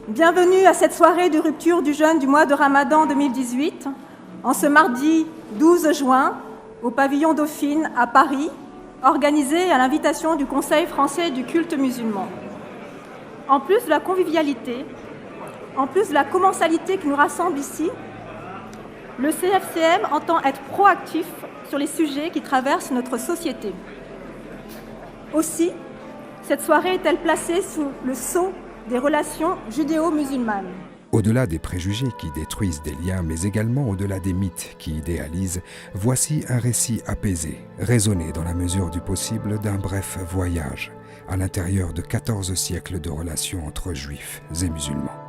Bienvenue à cette soirée de rupture du jeûne du mois de Ramadan 2018, en ce mardi 12 juin, au pavillon Dauphine à Paris, organisé à l'invitation du Conseil français du culte musulman. En plus de la convivialité, en plus de la commensalité qui nous rassemble ici, le CFCM entend être proactif sur les sujets qui traversent notre société. Aussi, cette soirée est-elle placée sous le sceau des relations judéo-musulmanes. Au-delà des préjugés qui détruisent des liens, mais également au-delà des mythes qui idéalisent, voici un récit apaisé, raisonné dans la mesure du possible d'un bref voyage à l'intérieur de 14 siècles de relations entre juifs et musulmans.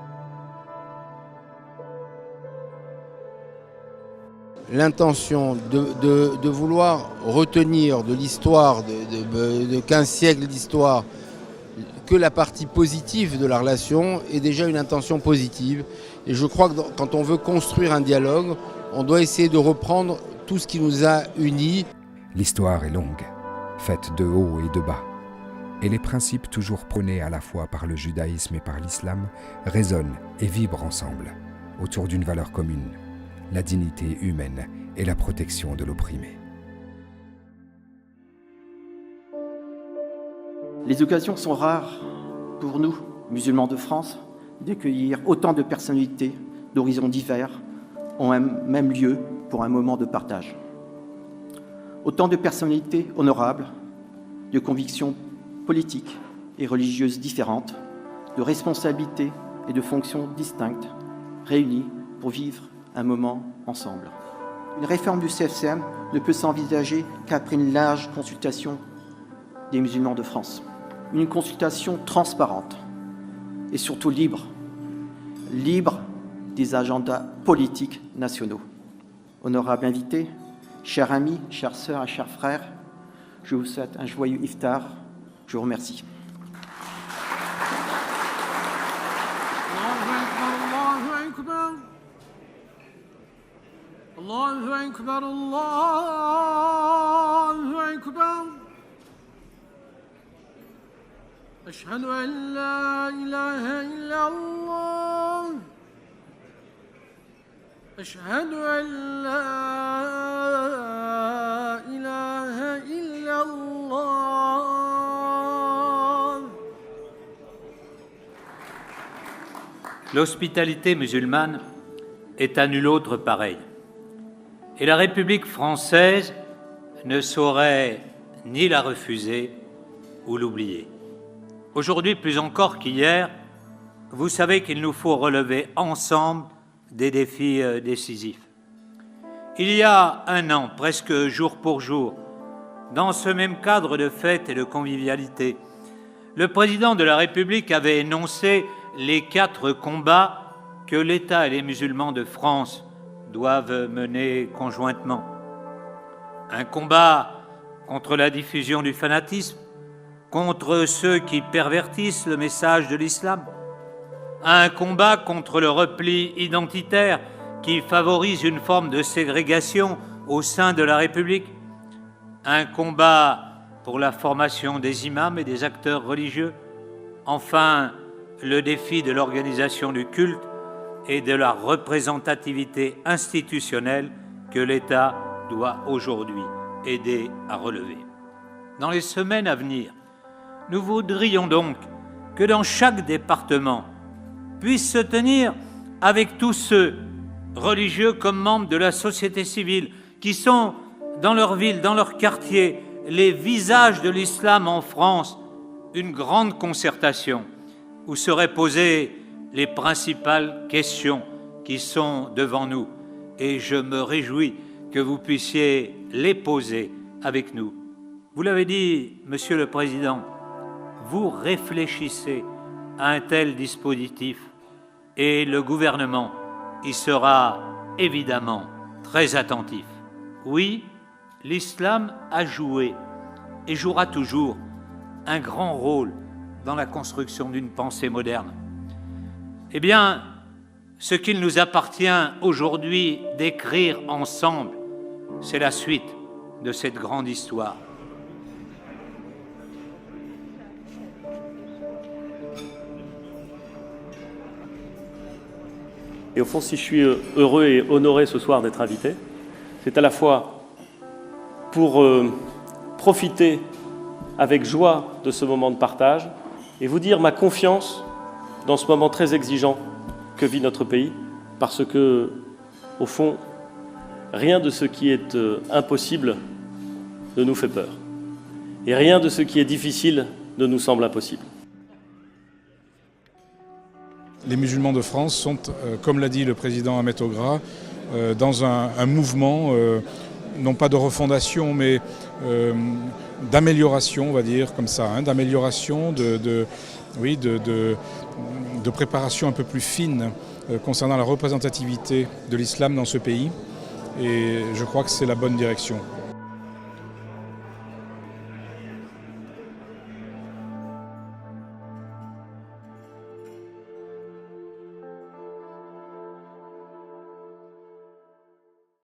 L'intention de vouloir retenir de l'histoire, de 15 siècles d'histoire, que la partie positive de la relation est déjà une intention positive. Et je crois que quand on veut construire un dialogue, on doit essayer de reprendre tout ce qui nous a unis. L'histoire est longue, faite de haut et de bas. Et les principes toujours prônés à la fois par le judaïsme et par l'islam résonnent et vibrent ensemble autour d'une valeur commune, la dignité humaine et la protection de l'opprimé. Les occasions sont rares pour nous, musulmans de France, d'accueillir autant de personnalités d'horizons divers en un même lieu pour un moment de partage. Autant de personnalités honorables, de convictions politiques et religieuses différentes, de responsabilités et de fonctions distinctes, réunies pour vivre un moment ensemble. Une réforme du CFCM ne peut s'envisager qu'après une large consultation des musulmans de France. Une consultation transparente et surtout libre des agendas politiques nationaux. Honorables invités, chers amis, chères sœurs et chers frères, je vous souhaite un joyeux iftar. Je vous remercie. Allahu Akbar, Allahu Akbar. أشهد أن لا إله إلا الله أشهد أن لا إله إلا الله. L'hospitalité musulmane est à nul autre pareille. Et la République française ne saurait ni la refuser ou l'oublier. Aujourd'hui, plus encore qu'hier, vous savez qu'il nous faut relever ensemble des défis décisifs. Il y a un an, presque jour pour jour, dans ce même cadre de fête et de convivialité, le président de la République avait énoncé les 4 combats que l'État et les musulmans de France doivent mener conjointement. Un combat contre la diffusion du fanatisme, contre ceux qui pervertissent le message de l'islam, un combat contre le repli identitaire qui favorise une forme de ségrégation au sein de la République, un combat pour la formation des imams et des acteurs religieux, enfin le défi de l'organisation du culte et de la représentativité institutionnelle que l'État doit aujourd'hui aider à relever. Dans les semaines à venir, nous voudrions donc que dans chaque département puisse se tenir avec tous ceux, religieux comme membres de la société civile, qui sont dans leur ville, dans leur quartier, les visages de l'islam en France, une grande concertation où seraient posées les principales questions qui sont devant nous. Et je me réjouis que vous puissiez les poser avec nous. Vous l'avez dit, Monsieur le Président, vous réfléchissez à un tel dispositif et le gouvernement y sera évidemment très attentif. Oui, l'islam a joué et jouera toujours un grand rôle dans la construction d'une pensée moderne. Eh bien, ce qu'il nous appartient aujourd'hui d'écrire ensemble, c'est la suite de cette grande histoire. Et au fond, si je suis heureux et honoré ce soir d'être invité, c'est à la fois pour profiter avec joie de ce moment de partage et vous dire ma confiance dans ce moment très exigeant que vit notre pays, parce que, au fond, rien de ce qui est impossible ne nous fait peur. Et rien de ce qui est difficile ne nous semble impossible. Les musulmans de France sont, comme l'a dit le président Ahmed Ogra, dans un mouvement, non pas de refondation, mais d'amélioration, on va dire, comme ça, hein, d'amélioration, de préparation un peu plus fine concernant la représentativité de l'islam dans ce pays. Et je crois que c'est la bonne direction.